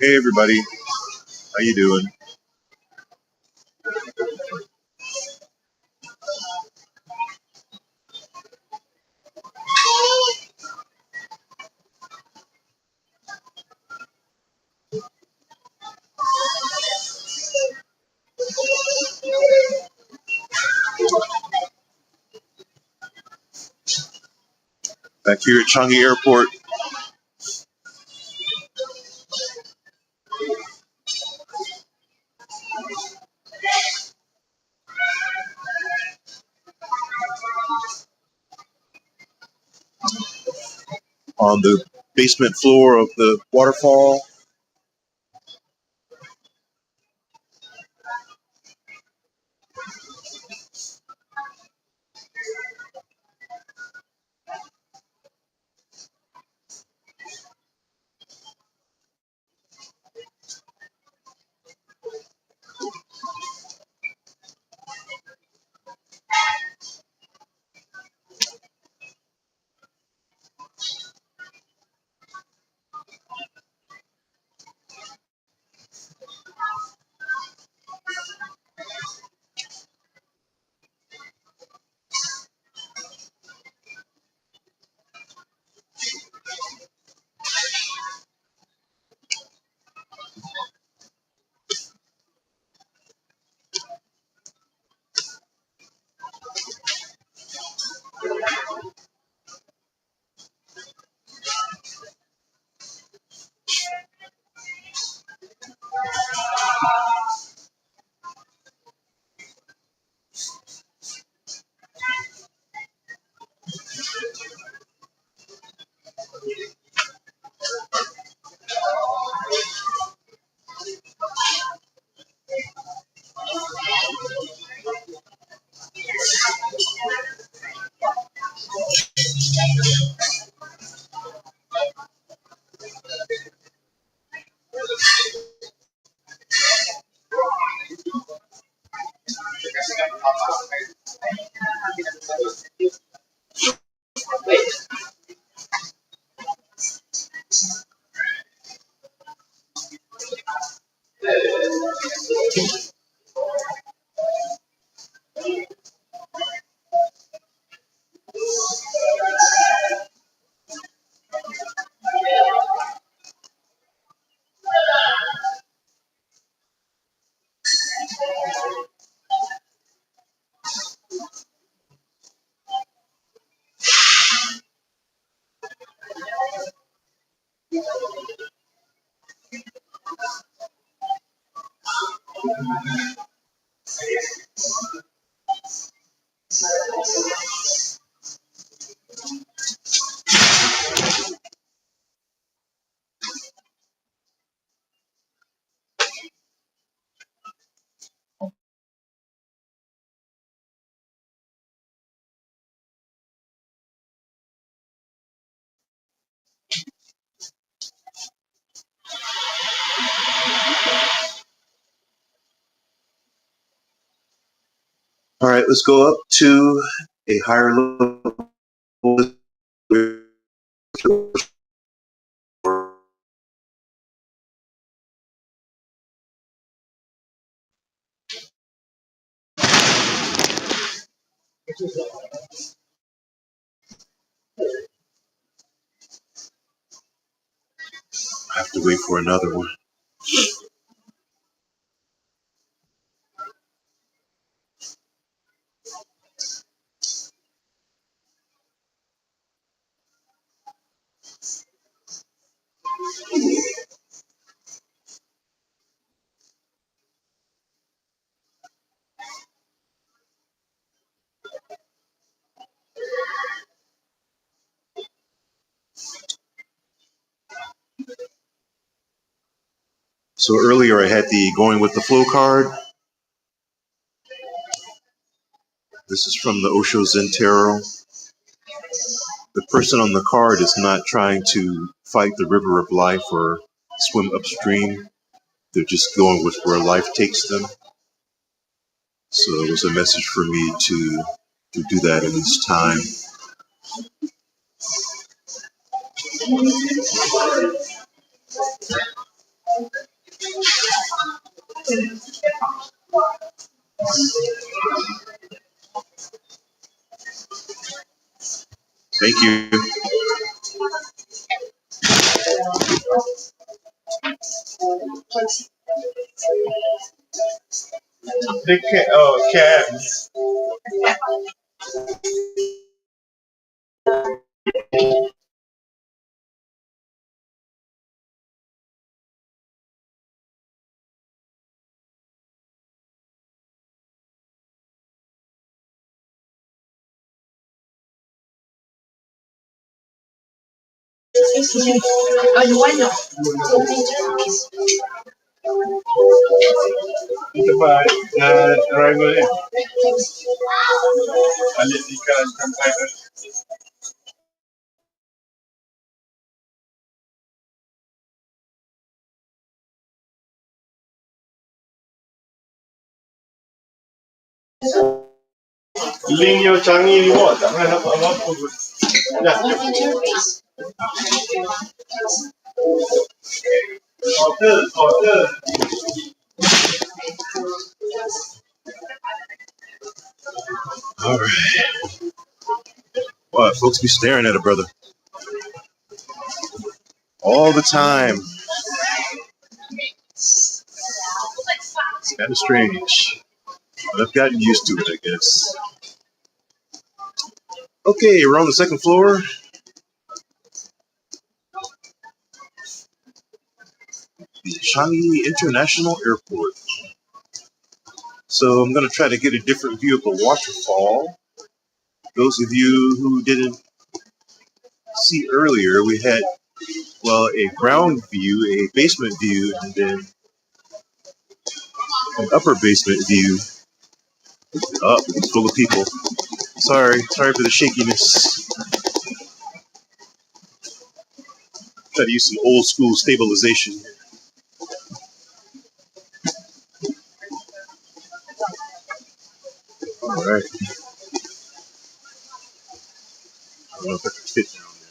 Hey everybody, how you doing? Back here at Changi Airport on the basement floor of the waterfall. All right, let's go up to a higher level. I have to wait for another one. So earlier I had the going with the flow card. This is from the Osho Zen tarot. The person on the card is not trying to fight the river of life or swim upstream. They're just going with where life takes them. So it was a message for me to do that in this time. Thank you. Cabs. Ito ba, driver eh. Analytical computer. Linyo Changi Reward. Ang hanap po. Hotel. All right. Well, folks be staring at a brother all the time. It's kind of strange, but I've gotten used to it, I guess. Okay, we're on the second floor. The Changi International Airport. So I'm going to try to get a different view of the waterfall. Those of you who didn't see earlier, we had, well, a ground view, a basement view, and then an upper basement view. Oh, it's full of people. Sorry for the shakiness. Try to use some old school stabilization. All right. I don't know if I can fit down there.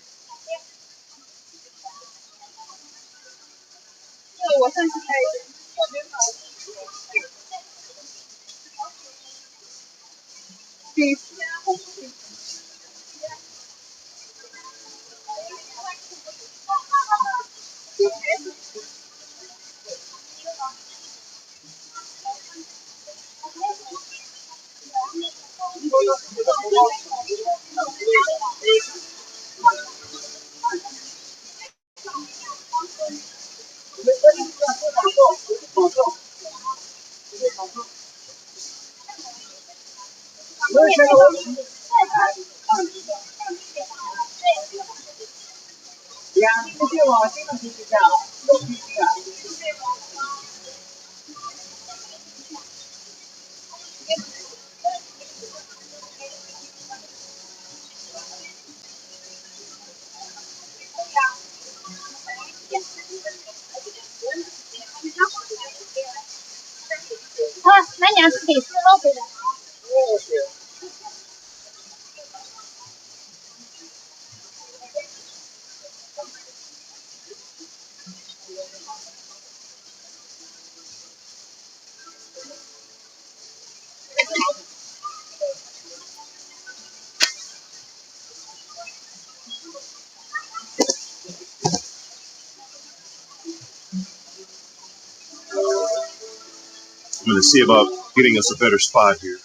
I'm going to see about getting us a better spot here.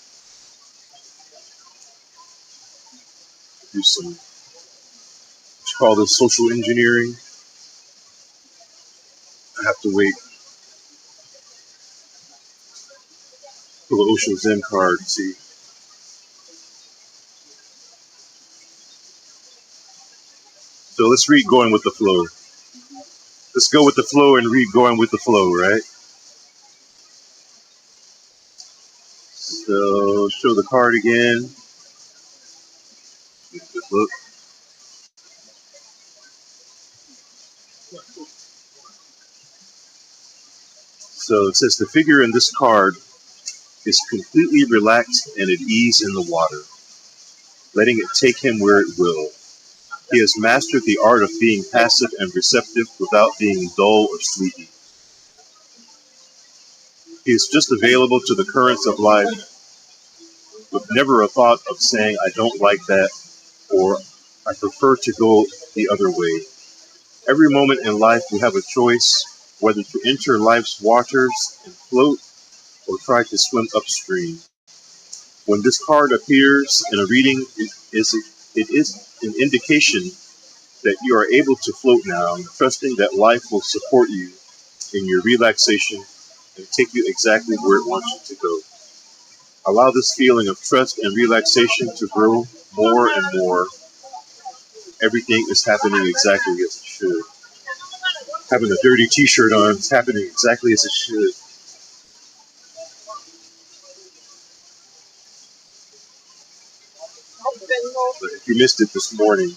Do some, what you call this, social engineering. I have to wait for the Osho Zen card to see. So let's read Going with the Flow. Let's go with the flow and read Going with the Flow, right? So show the card again. Good look. So it says the figure in this card is completely relaxed and at ease in the water, letting it take him where it will. He has mastered the art of being passive and receptive without being dull or sleepy. He is just available to the currents of life, with never a thought of saying, I don't like that, or I prefer to go the other way. Every moment in life we have a choice whether to enter life's waters and float or try to swim upstream. When this card appears in a reading, it is an indication that you are able to float now, trusting that life will support you in your relaxation and take you exactly where it wants you to go. Allow this feeling of trust and relaxation to grow more and more. Everything is happening exactly as it should. Having a dirty t-shirt on, it's happening exactly as it should. But if you missed it this morning,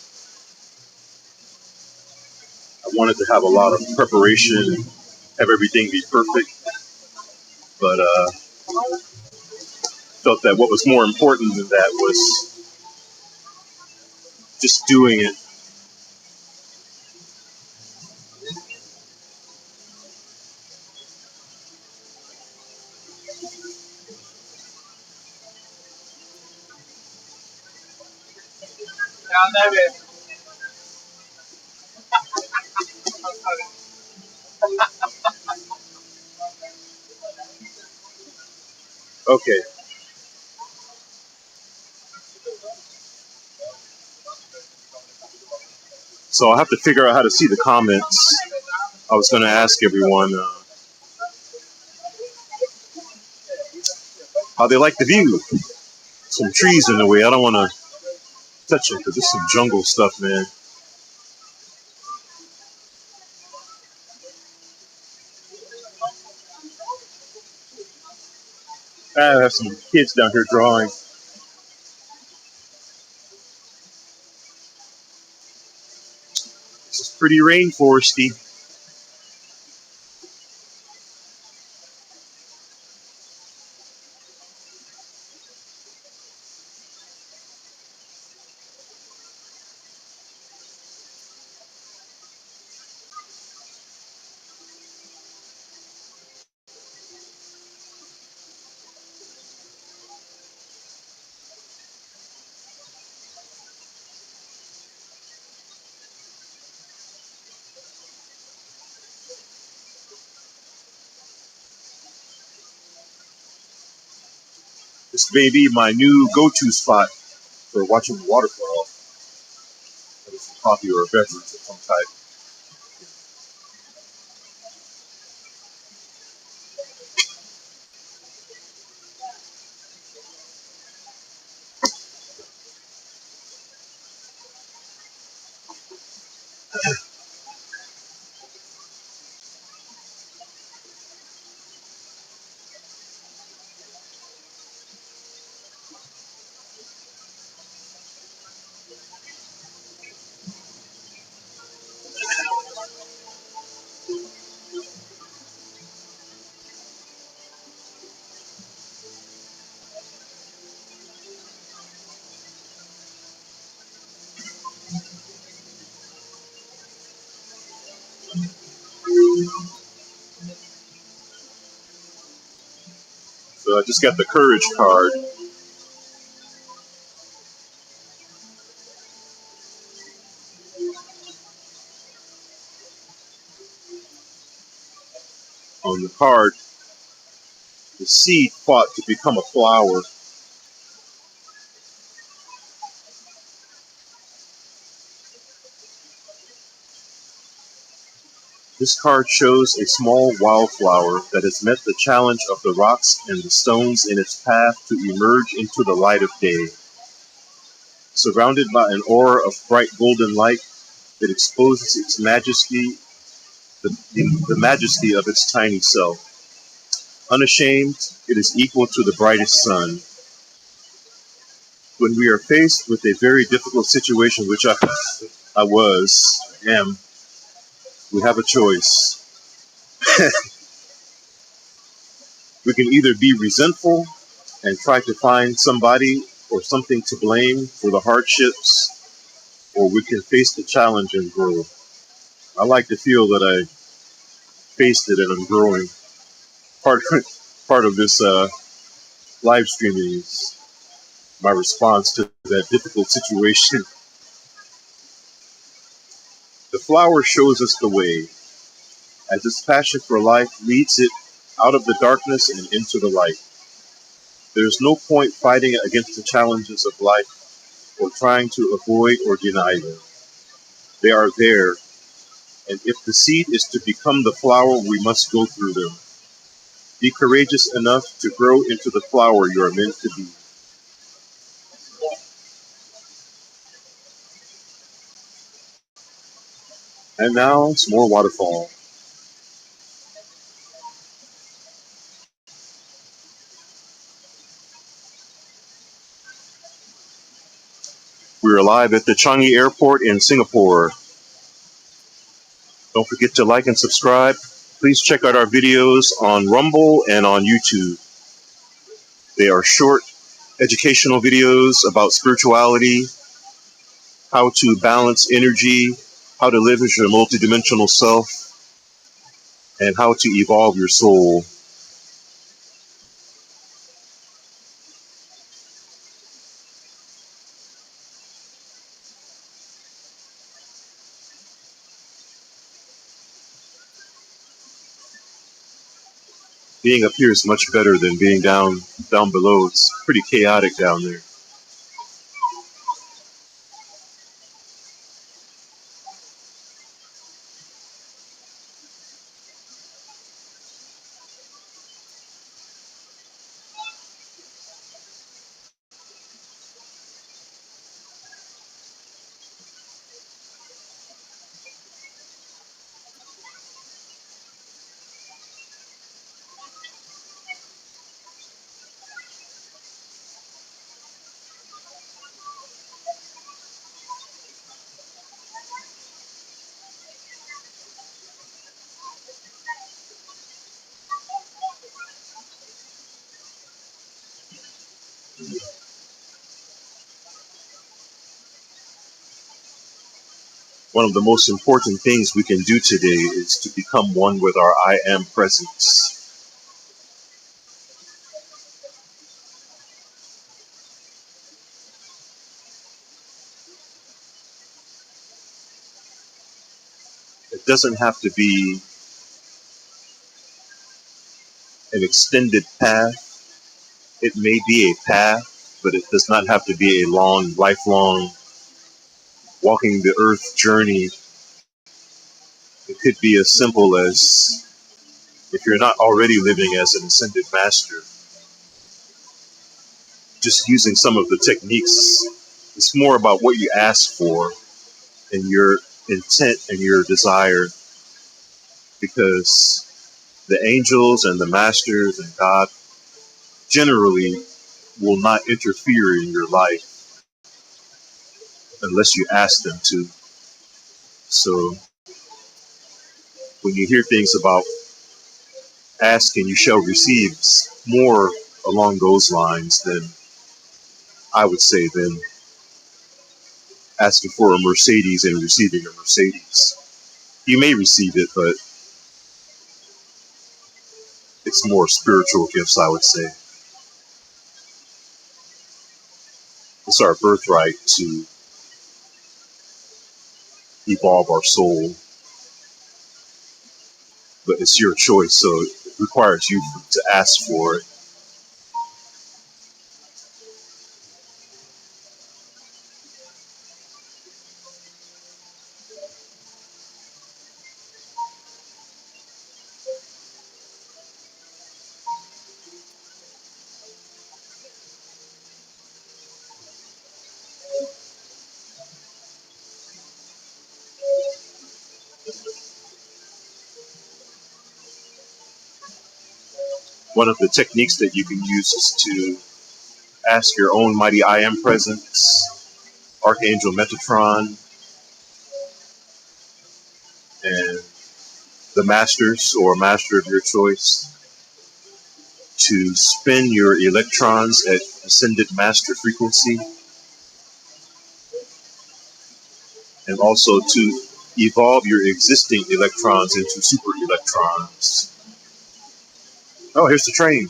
I wanted to have a lot of preparation and have everything be perfect, but felt that what was more important than that was just doing it. Okay, so I'll have to figure out how to see the comments. I was going to ask everyone how they like the view. Some trees in the way. I don't want to touch them because there's some jungle stuff, man. I have some kids down here drawing. This is pretty rainforesty. This may be my new go-to spot for watching the waterfall. Whether it's coffee or a beverage of some type. So I just got the courage card. On the card, the seed fought to become a flower. This card shows a small wildflower that has met the challenge of the rocks and the stones in its path to emerge into the light of day. Surrounded by an aura of bright golden light, it exposes its majesty, the majesty of its tiny self. Unashamed, it is equal to the brightest sun. When we are faced with a very difficult situation, which I am, we have a choice. We can either be resentful and try to find somebody or something to blame for the hardships, or we can face the challenge and grow. I like to feel that I faced it and I'm growing. Part Part of this live streaming is my response to that difficult situation. The flower shows us the way, as its passion for life leads it out of the darkness and into the light. There's no point fighting against the challenges of life or trying to avoid or deny them. They are there, and if the seed is to become the flower, we must go through them. Be courageous enough to grow into the flower you are meant to be. And now, some more waterfall. We're live at the Changi Airport in Singapore. Don't forget to like and subscribe. Please check out our videos on Rumble and on YouTube. They are short, educational videos about spirituality, how to balance energy, how to live as your multidimensional self, and how to evolve your soul. Being up here is much better than being down below. It's pretty chaotic down there. One of the most important things we can do today is to become one with our I am presence. It doesn't have to be an extended path. It may be a path, but it does not have to be a long, lifelong, walking the earth journey. It could be as simple as, if you're not already living as an ascended master, just using some of the techniques. It's more about what you ask for and your intent and your desire, because the angels and the masters and God generally will not interfere in your life unless you ask them to. So when you hear things about ask and you shall receive, it's more along those lines than, I would say, than asking for a Mercedes and receiving a Mercedes. You may receive it, but it's more spiritual gifts, I would say. It's our birthright to evolve our soul, but it's your choice, so it requires you to ask for it. One of the techniques that you can use is to ask your own mighty I am presence, Archangel Metatron, and the masters or master of your choice to spin your electrons at ascended master frequency, and also to evolve your existing electrons into super electrons. Oh, here's the train.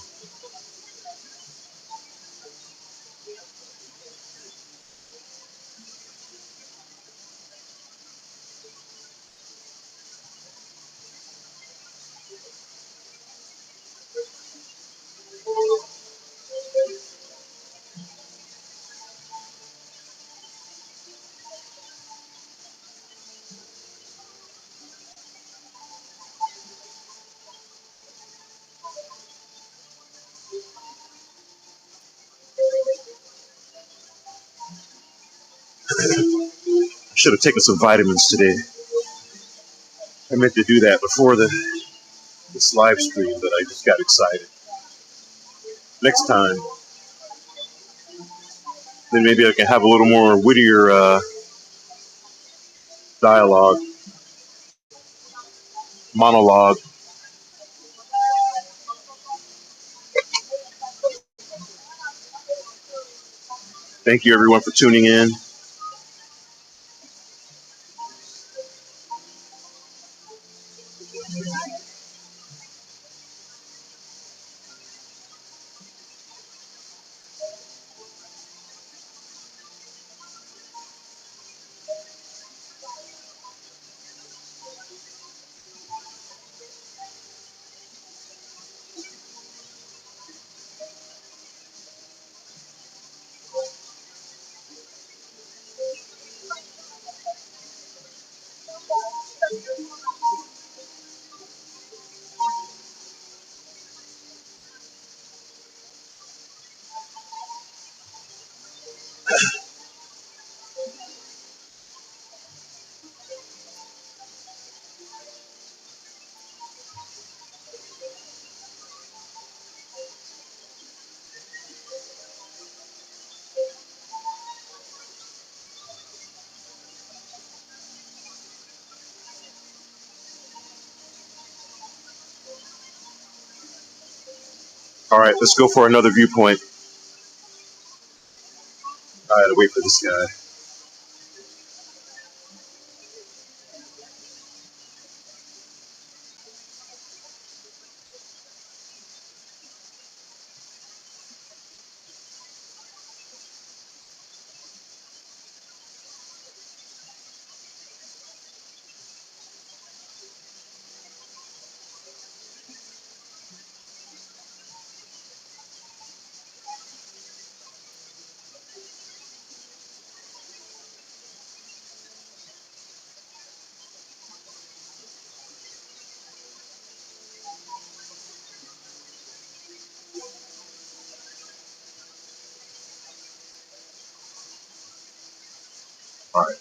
I should have taken some vitamins today. I meant to do that before this live stream, but I just got excited. Next time, then maybe I can have a little more wittier dialogue, monologue. Thank you, everyone, for tuning in. All right, let's go for another viewpoint. I had to wait for this guy. All right.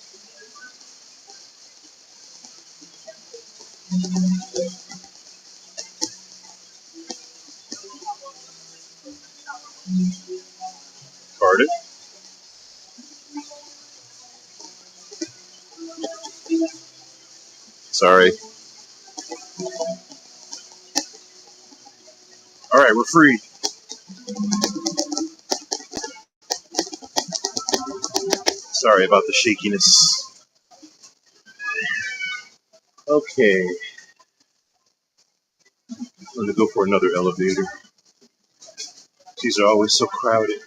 Pardon? Sorry. All right, we're free. Sorry about the shakiness. Okay, I'm gonna go for another elevator. These are always so crowded.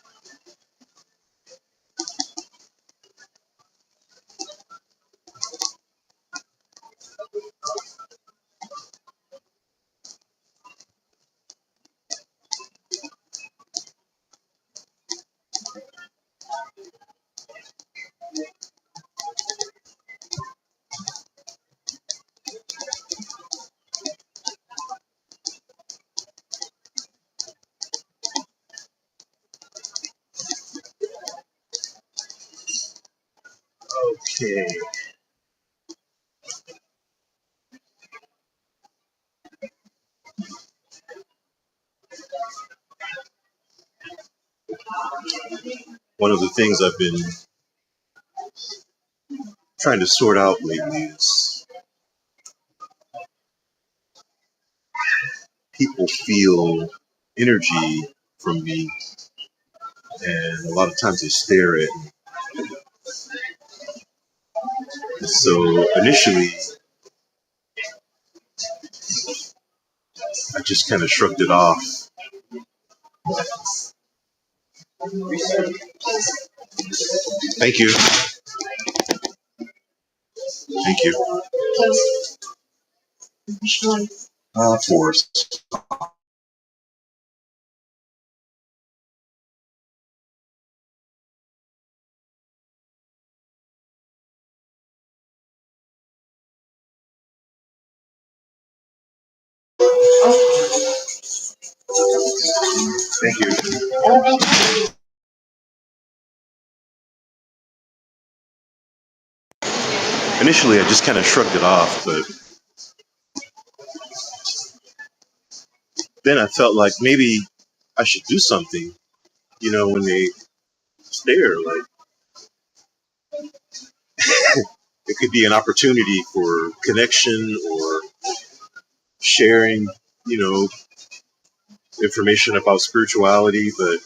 Okay. One of the things I've been trying to sort out lately is people feel energy from me, and a lot of times they stare at me. So initially, I just kind of shrugged it off. Thank you. Thank you. Force. Thank you. initially I just kind of shrugged it off, but then I felt like maybe I should do something. When they stare, like it could be an opportunity for connection or sharing, you know, information about spirituality. But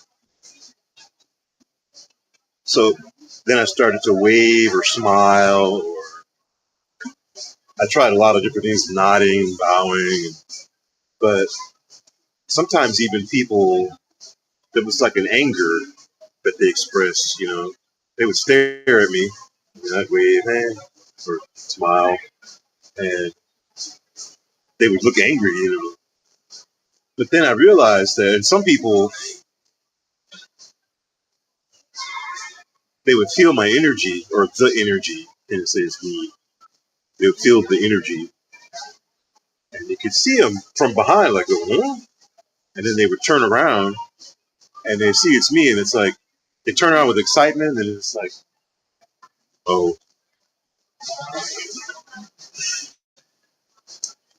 so then I started to wave or smile, or I tried a lot of different things, nodding, bowing, but sometimes even people, there was like an anger that they expressed, they would stare at me and I'd wave or smile, and they would look angry. But then I realized that in some people, they would feel my energy or the energy, and it says me. They would feel the energy, and you could see them from behind, like, huh? And then they would turn around and they see it's me, and it's like they turn around with excitement, and it's like, oh.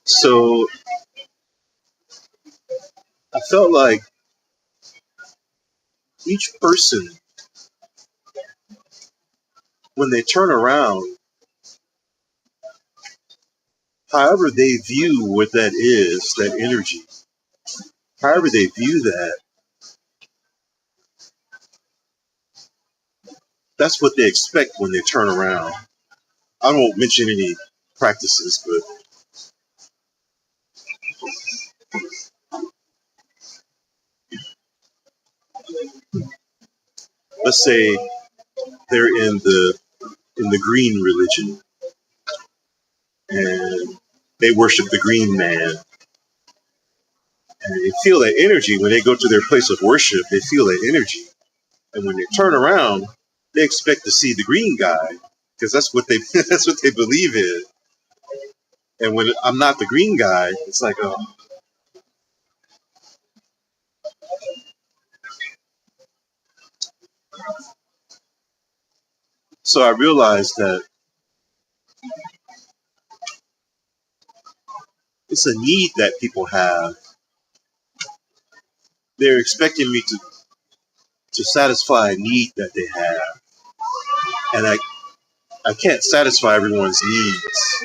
So I felt like each person, when they turn around, however they view what that is, that energy, however they view that, that's what they expect when they turn around. I won't mention any practices, but let's say they're in the green religion and they worship the green man, and they feel that energy when they go to their place of worship. They feel that energy, and when they turn around, they expect to see the green guy because that's what they that's what they believe in. And when I'm not the green guy, it's like, oh. So I realized that it's a need that people have. They're expecting me to satisfy a need that they have, and I can't satisfy everyone's needs.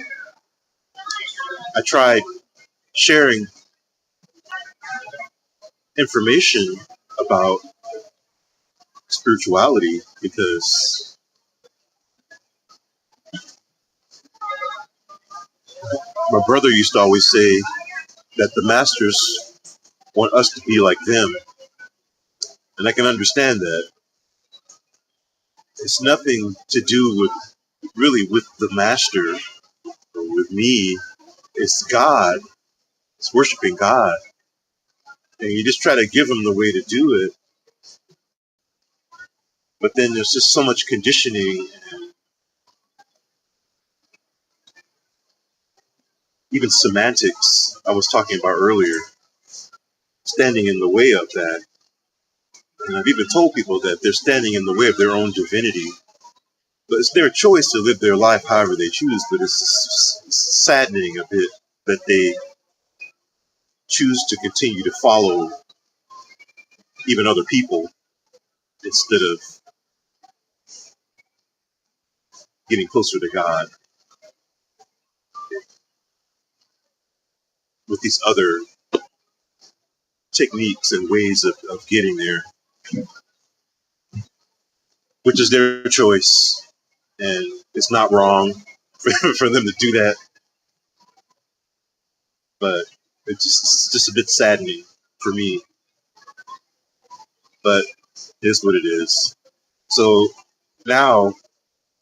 I tried sharing information about spirituality because my brother used to always say that the masters want us to be like them, and I can understand that. It's nothing to do with really with the master or with me. It's God. It's worshiping God, and you just try to give them the way to do it. But then there's just so much conditioning and even semantics I was talking about earlier, standing in the way of that. And I've even told people that they're standing in the way of their own divinity. But it's their choice to live their life however they choose. But it's saddening a bit that they choose to continue to follow even other people instead of getting closer to God with these other techniques and ways of getting there, which is their choice. And it's not wrong for them to do that. But it's just a bit saddening for me. But it is what it is. So now,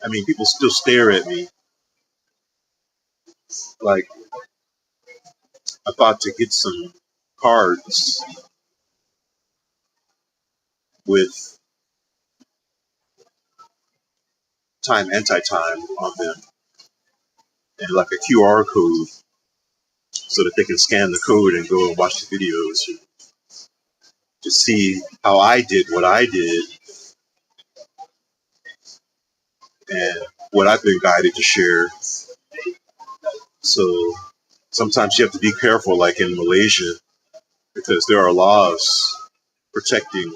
I mean, people still stare at me. Like, I thought to get some cards with time, anti-time on them, and like a QR code so that they can scan the code and go and watch the videos to see how I did what I did. And what I've been guided to share. So sometimes you have to be careful, like in Malaysia, because there are laws protecting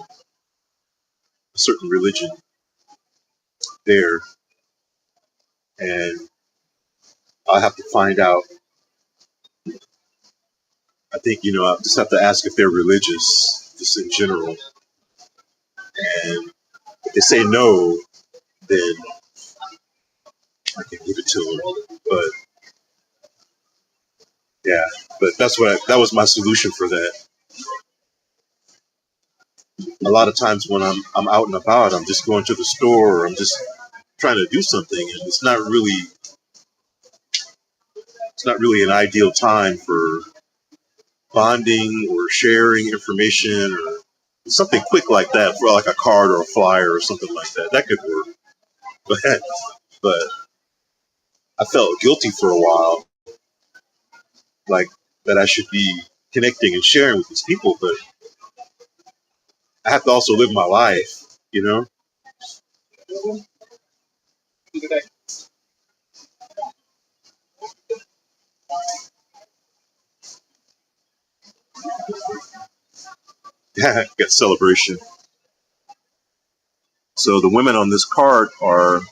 a certain religion there, and I'll have to find out. I think, I just have to ask if they're religious, just in general. And if they say no, then I can give it to them. But yeah, but that was my solution for that. A lot of times when I'm out and about, I'm just going to the store, or I'm just trying to do something, and it's not really an ideal time for bonding or sharing information or something quick like that, for like a card or a flyer or something like that. That could work. But I felt guilty for a while, like that I should be connecting and sharing with these people, but I have to also live my life, you know? Got celebration. So the women on this card are, if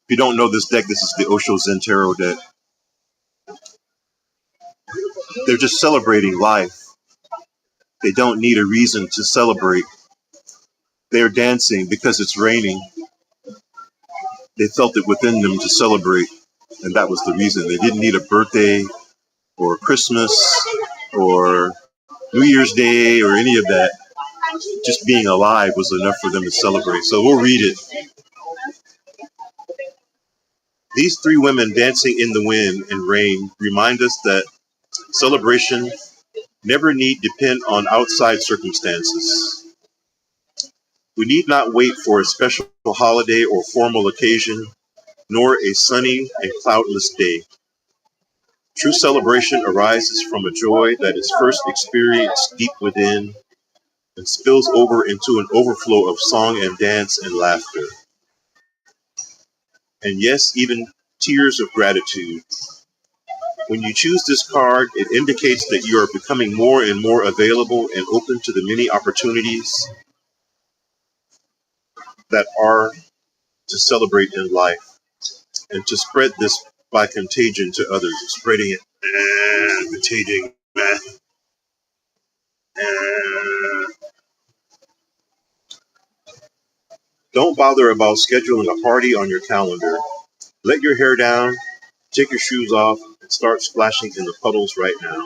you don't know this deck, this is the Osho Zen Tarot deck. They're just celebrating life. They don't need a reason to celebrate. They're dancing because it's raining. They felt it within them to celebrate, and that was the reason. They didn't need a birthday or Christmas or New Year's Day or any of that. Just being alive was enough for them to celebrate. So we'll read it. These three women dancing in the wind and rain remind us that celebration never need depend on outside circumstances. We need not wait for a special holiday or formal occasion, nor a sunny and cloudless day. True celebration arises from a joy that is first experienced deep within and spills over into an overflow of song and dance and laughter. And yes, even tears of gratitude. When you choose this card, it indicates that you are becoming more and more available and open to the many opportunities that are to celebrate in life and to spread this by contagion to others, spreading it, contagion, man. Don't bother about scheduling a party on your calendar. Let your hair down, take your shoes off, and start splashing in the puddles right now.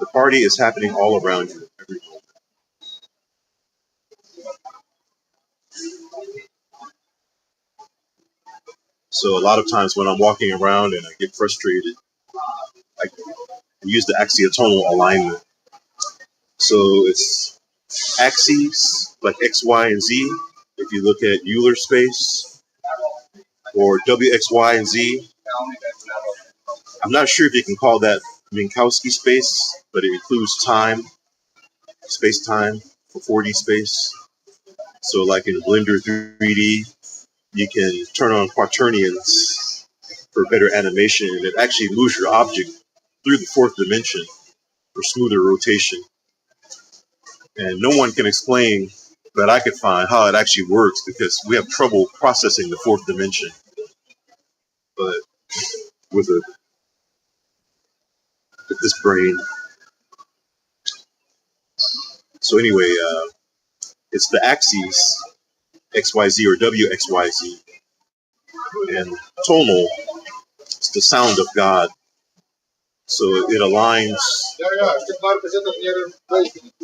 The party is happening all around you every moment. So a lot of times when I'm walking around and I get frustrated, I use the axiotonal alignment. So it's axes like X, Y, and Z. If you look at Euler space or W, X, Y, and Z, I'm not sure if you can call that Minkowski space, but it includes time, space-time for 4D space. So like in Blender 3D, you can turn on quaternions for better animation, and it actually moves your object through the fourth dimension for smoother rotation. And no one can explain that I could find how it actually works because we have trouble processing the fourth dimension. But with this brain, so anyway, it's the axes XYZ or WXYZ, and tonal is the sound of God. So it aligns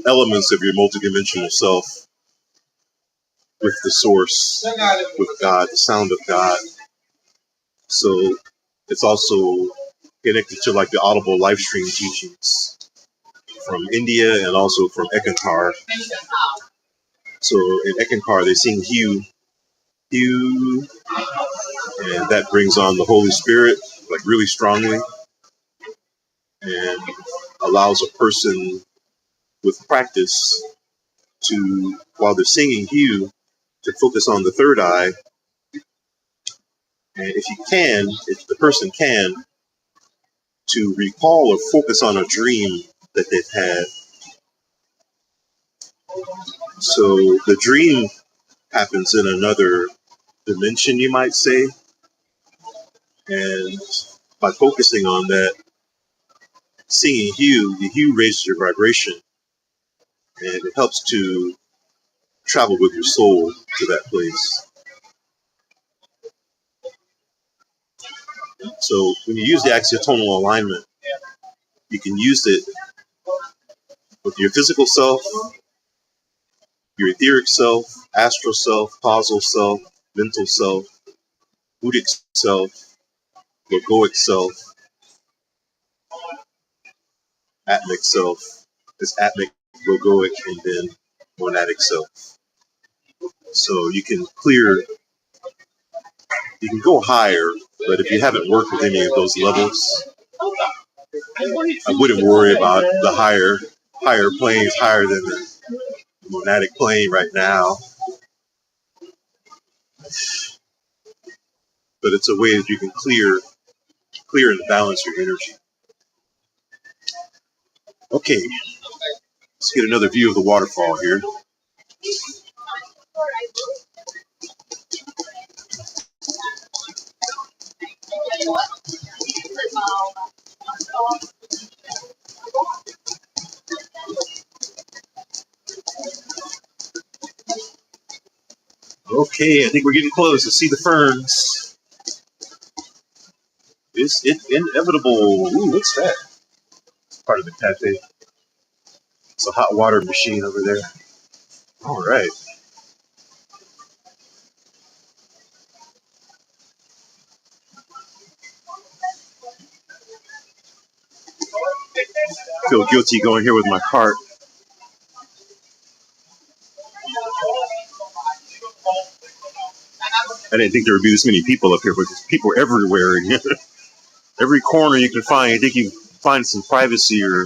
elements of your multidimensional self with the source, with God, the sound of God. So it's also connected to like the audible live stream teachings from India and also from Ekankar. So in Ekankar, they sing Hugh, Hugh, and that brings on the Holy Spirit like really strongly and allows a person with practice to, while they're singing Hugh, to focus on the third eye And if the person can, to recall or focus on a dream that they've had. So the dream happens in another dimension, you might say. And by focusing on that, seeing the hue raises your vibration and it helps to travel with your soul to that place. So when you use the axiotonal alignment, you can use it with your physical self, your etheric self, astral self, causal self, mental self, Buddhic self, yogoic self, atmic self. It's atmic, yogoic, and then monadic self. So you can go higher, but if you haven't worked with any of those levels, I wouldn't worry about the higher planes, higher than the monadic plane right now. But it's a way that you can clear and balance your energy. Okay, let's get another view of the waterfall here. Okay, I think we're getting close to see the ferns. It's inevitable. Ooh, what's that? It's part of the cafe. It's a hot water machine over there. All right. Feel guilty going here with my cart. I didn't think there would be this many people up here, but there's people everywhere. Every corner you can find, I think you find some privacy, or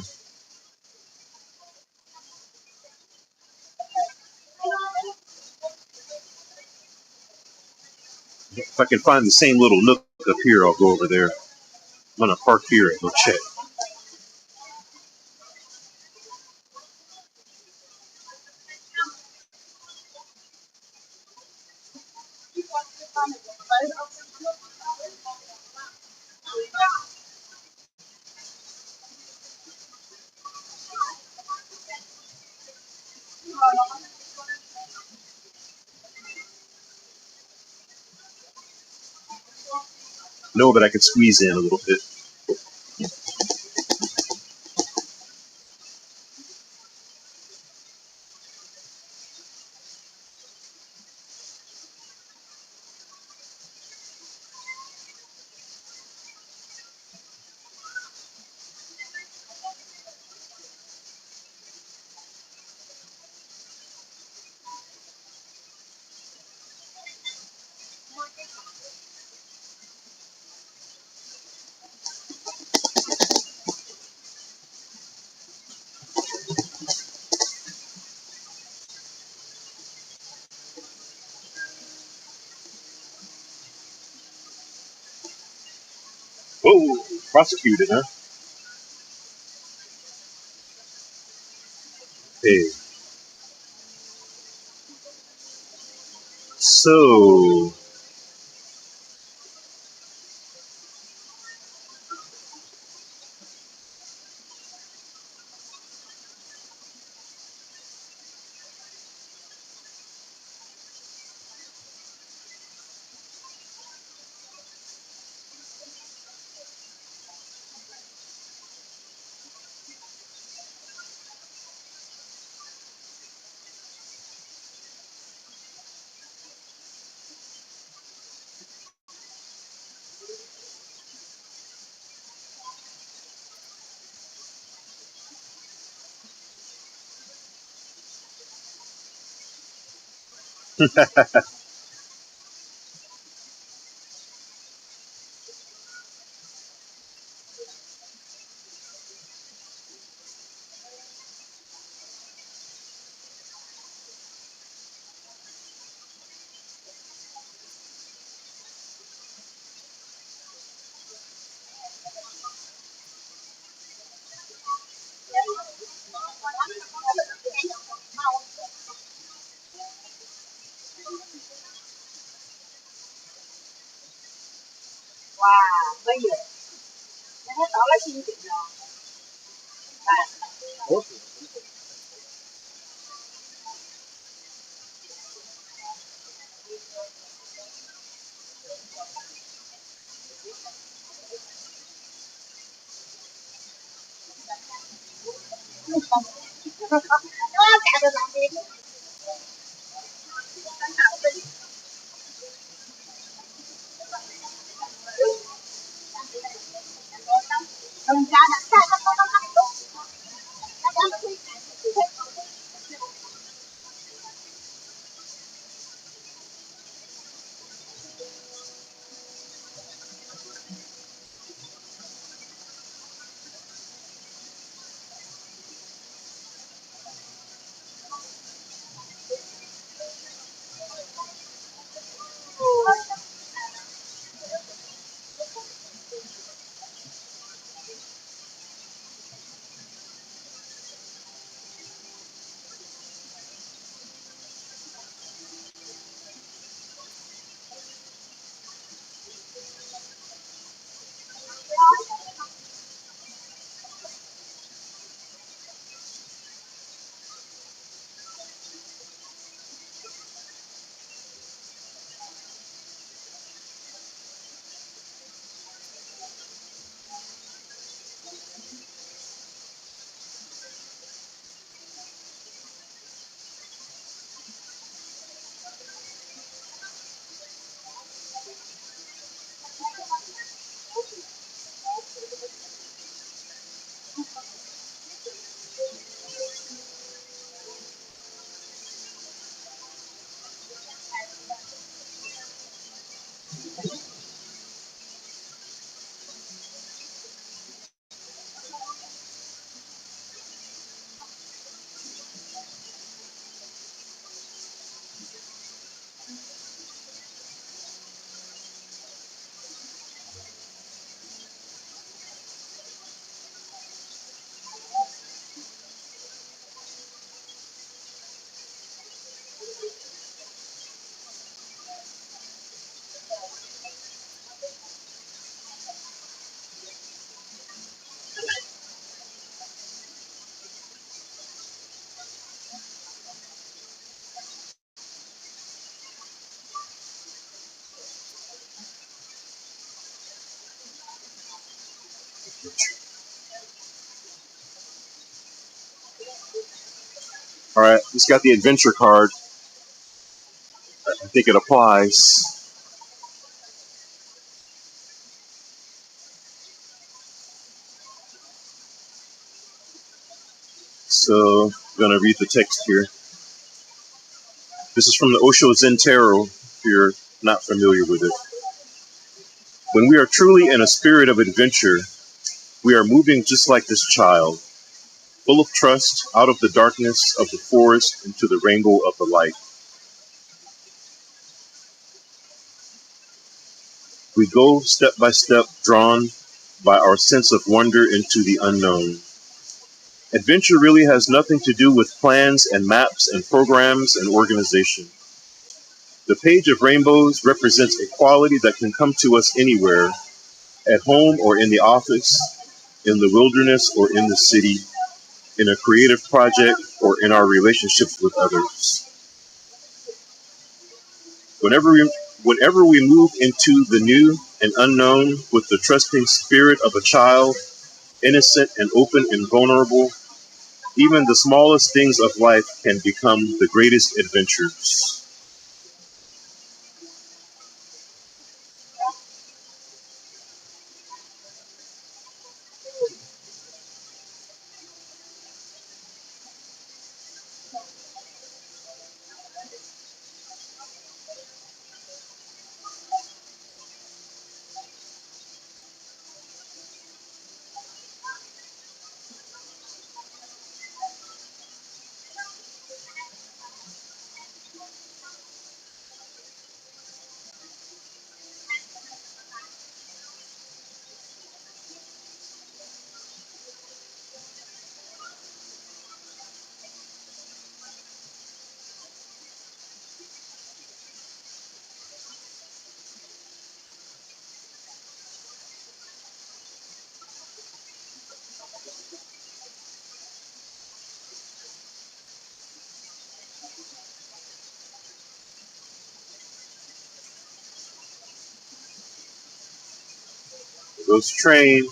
if I can find the same little nook up here, I'll go over there. I'm gonna park here and go check. Know that I could squeeze in a little bit. Whoa, prosecuted, huh? Hey, so All right, it's got the adventure card. I think it applies. So I'm gonna read the text here. This is from the Osho Zen Tarot, if you're not familiar with it. When we are truly in a spirit of adventure, we are moving just like this child, full of trust, out of the darkness of the forest into the rainbow of the light. We go step by step, drawn by our sense of wonder into the unknown. Adventure really has nothing to do with plans and maps and programs and organization. The page of rainbows represents a quality that can come to us anywhere, at home or in the office, in the wilderness or in the city, in a creative project or in our relationships with others. Whenever we, whenever we move into the new and unknown with the trusting spirit of a child, innocent and open and vulnerable, even the smallest things of life can become the greatest adventures. There goes the train.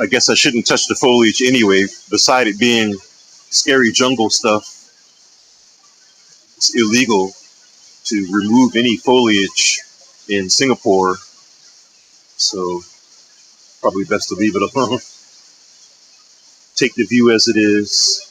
I guess I shouldn't touch the foliage anyway. Beside it being scary jungle stuff, it's illegal to remove any foliage in Singapore. So probably best to leave it alone. Take the view as it is.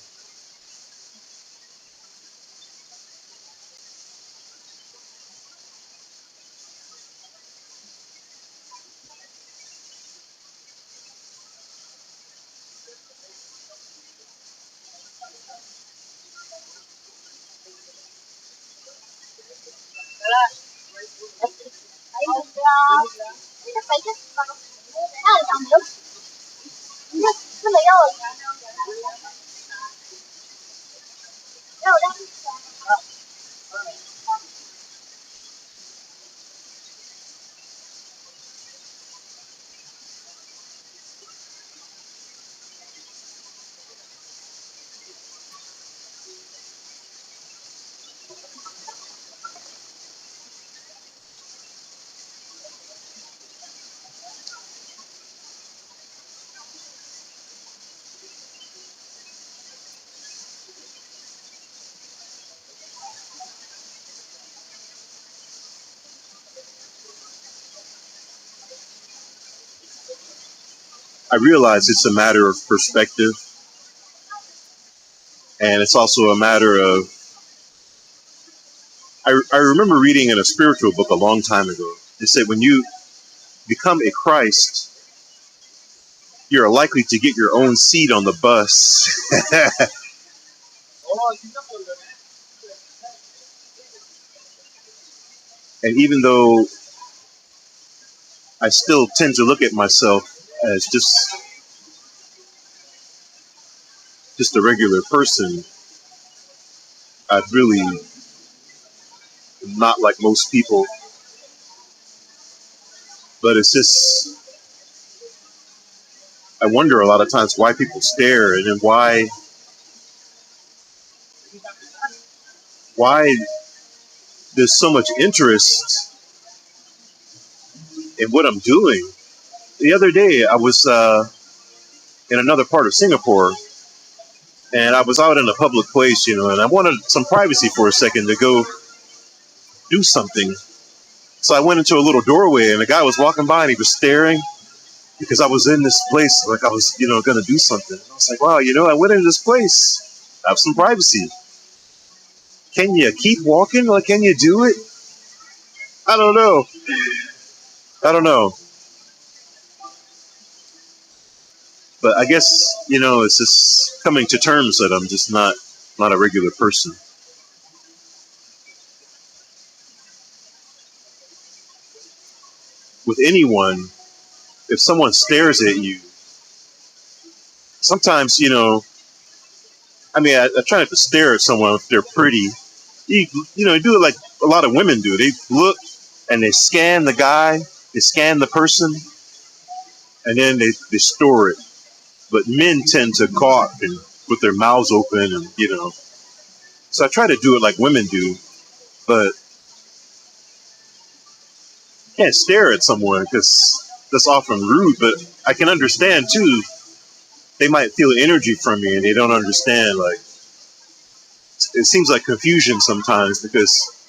I realize it's a matter of perspective, and it's also a matter of. I remember reading in a spiritual book a long time ago. It said when you become a Christ, you're likely to get your own seat on the bus. And even though I still tend to look at myself as just a regular person, I really am not like most people. But it's just I wonder a lot of times why people stare, and then why there's so much interest in what I'm doing. The other day I was in another part of Singapore, and I was out in a public place, and I wanted some privacy for a second to go do something. So I went into a little doorway, and a guy was walking by, and he was staring because I was in this place like I was, going to do something. And I was like, wow, I went into this place, have some privacy. Can you keep walking? Like, can you do it? I don't know. I don't know. But I guess, it's just coming to terms that I'm just not a regular person. With anyone, if someone stares at you, sometimes, I try not to stare at someone if they're pretty. You do it like a lot of women do. They look and they scan the guy, they scan the person, and then they store it. But men tend to gawk and with their mouths open, and. So I try to do it like women do, but I can't stare at someone because that's often rude. But I can understand too. They might feel energy from me and they don't understand. Like it seems like confusion sometimes because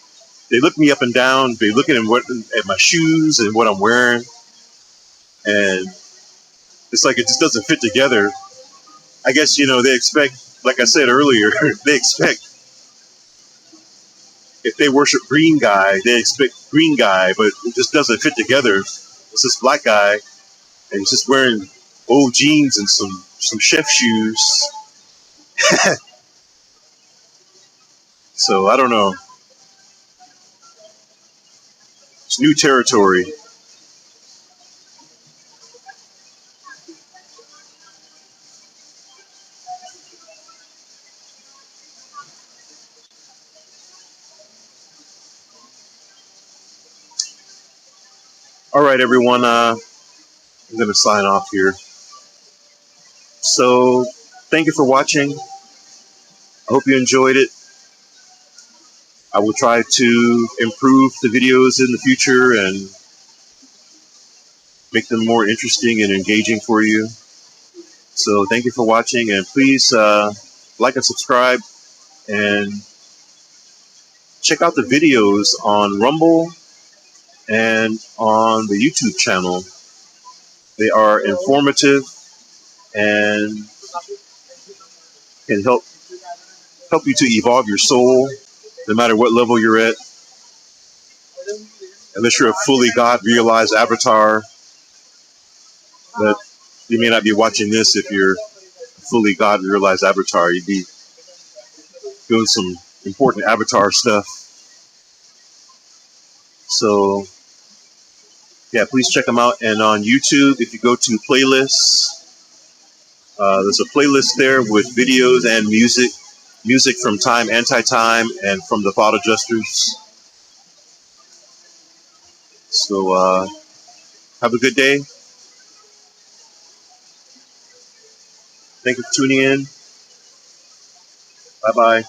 they look me up and down. They look at my shoes and what I'm wearing, and it's like it just doesn't fit together. I guess they expect, like I said earlier, they expect if they worship green guy, they expect green guy, but it just doesn't fit together. It's this black guy, and he's just wearing old jeans and some chef shoes. So I don't know. It's new territory. All right, everyone. I'm going to sign off here. So thank you for watching. I hope you enjoyed it. I will try to improve the videos in the future and make them more interesting and engaging for you. So thank you for watching, and please like and subscribe, and check out the videos on Rumble and on the YouTube channel. They are informative and can help you to evolve your soul, no matter what level you're at. Unless you're a fully God realized avatar, but you may not be watching this if you're a fully God realized avatar. You'd be doing some important avatar stuff. So yeah, please check them out. And on YouTube, if you go to playlists, there's a playlist there with videos and music from Time Anti-Time and from the Thought Adjusters. So have a good day. Thank you for tuning in. Bye-bye.